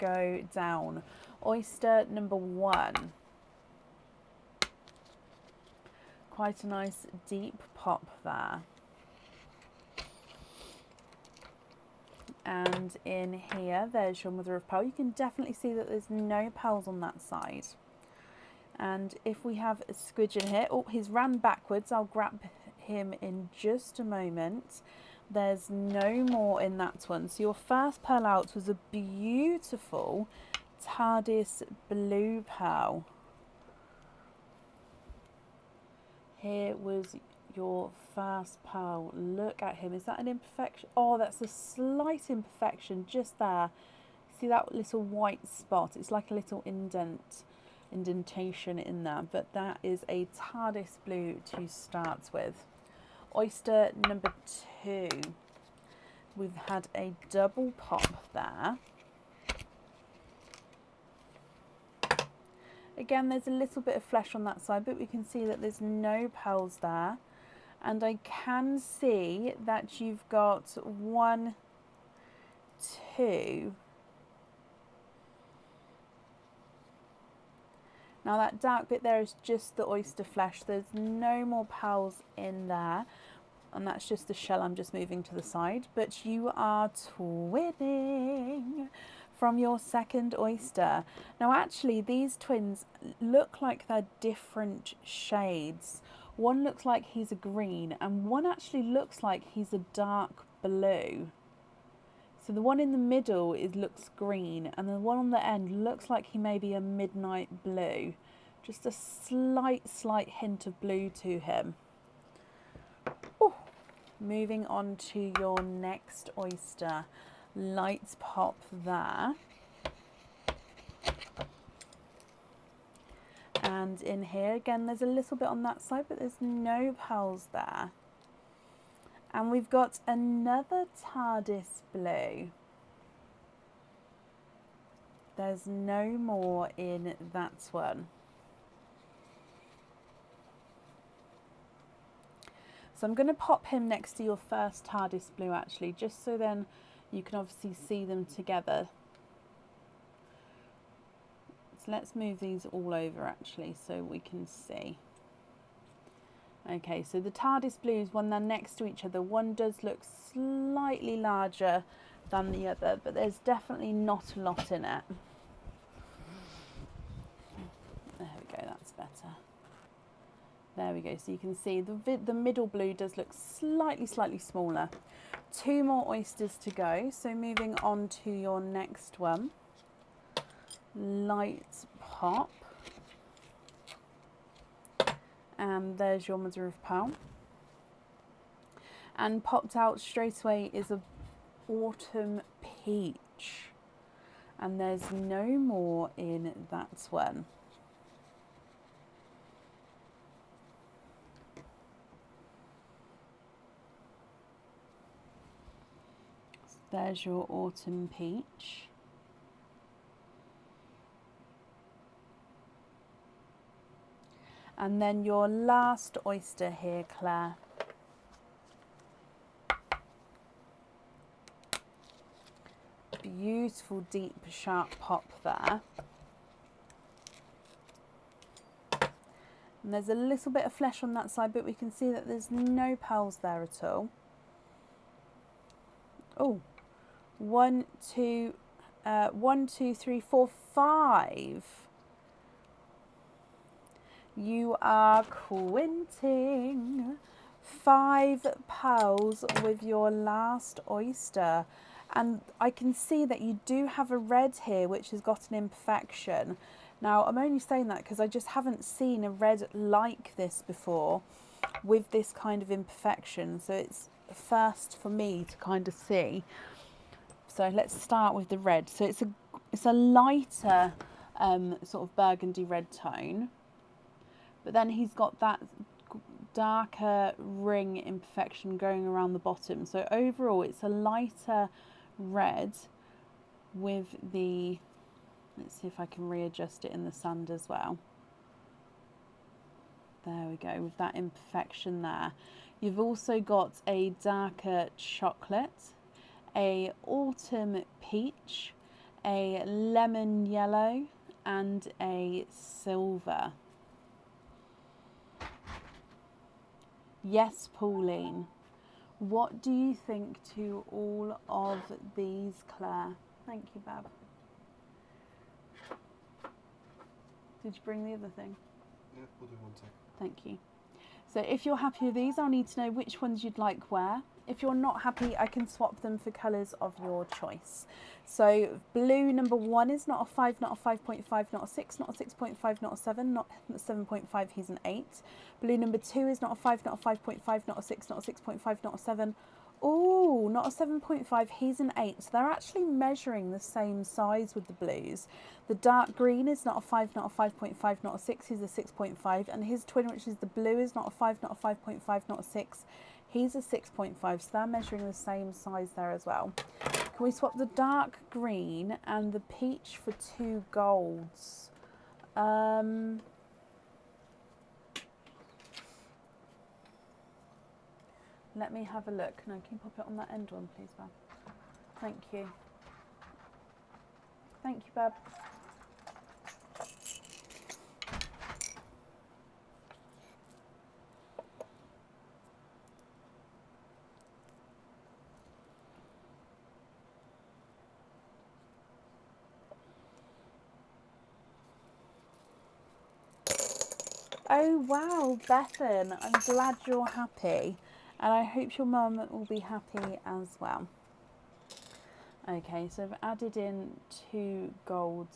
go down. Oyster number 1. Quite a nice deep pop there. And in here, there's your mother of pearl. You can definitely see that there's no pearls on that side. And if we have a squidge in here, oh, he's ran backwards. I'll grab him in just a moment. There's no more in that one. So your first pearl out was a beautiful TARDIS blue pearl. Here was your first pearl. Look at him. Is that an imperfection? Oh, that's a slight imperfection just there. See that little white spot? It's like a little indentation in there, but that is a TARDIS blue to start with. Oyster number 2. We've had a double pop there. Again, there's a little bit of flesh on that side, but we can see that there's no pearls there. And I can see that you've got 1, 2. Now that dark bit there is just the oyster flesh. There's no more pearls in there. And that's just the shell I'm just moving to the side. But you are twinning from your second oyster. Now actually these twins look like they're different shades. One looks like he's a green and one actually looks like he's a dark blue. So the one in the middle looks green and the one on the end looks like he may be a midnight blue. Just a slight hint of blue to him. Ooh. Moving on to your next oyster. Light pop there. And in here again there's a little bit on that side, but there's no pearls there. And we've got another TARDIS blue. There's no more in that one. So I'm going to pop him next to your first TARDIS blue actually, just so then you can obviously see them together. So let's move these all over actually so we can see. Okay, so the TARDIS blues, when they're next to each other, one does look slightly larger than the other, but there's definitely not a lot in it. There we go, that's better. There we go, so you can see the middle blue does look slightly smaller. 2 more oysters to go, so moving on to your next one. Light pop. And there's your mother of pearl. And popped out straight away is a autumn peach. And there's no more in that one. So there's your autumn peach. And then your last oyster here, Claire. Beautiful deep sharp pop there. And there's a little bit of flesh on that side, but we can see that there's no pearls there at all. Oh, 1, 2, 3, 4, 5. You are quinting 5 pearls with your last oyster. And I can see that you do have a red here which has got an imperfection. Now I'm only saying that because I just haven't seen a red like this before with this kind of imperfection. So it's a first for me to kind of see. So let's start with the red. So it's a lighter sort of burgundy red tone. But then he's got that darker ring imperfection going around the bottom. So overall, it's a lighter red with the, let's see if I can readjust it in the sand as well. There we go, with that imperfection there. You've also got a darker chocolate, a autumn peach, a lemon yellow, and a silver. Yes, Pauline. What do you think to all of these, Claire? Thank you, Bab. Did you bring the other thing? Yeah, we'll do one sec. Thank you. So if you're happy with these, I'll need to know which ones you'd like where. If you're not happy, I can swap them for colours of your choice. So blue number 1 is not a 5, not a 5.5, not a 6, not a 6.5, not a 7, not a 7.5, he's an 8. Blue number 2 is not a 5, not a 5.5, not a 6, not a 6.5, not a 7. Oh, not a 7.5, he's an 8. So they're actually measuring the same size with the blues. The dark green is not a 5, not a 5.5, not a 6, he's a 6.5. And his twin, which is the blue, is not a 5, not a 5.5, not a 6. He's a 6.5, so they're measuring the same size there as well. Can we swap the dark green and the peach for 2 golds? Let me have a look. No, can you pop it on that end one, please, Bab? Thank you. Thank you, Bab. Oh wow, Bethan, I'm glad you're happy, and I hope your mum will be happy as well. Okay, so I've added in 2 golds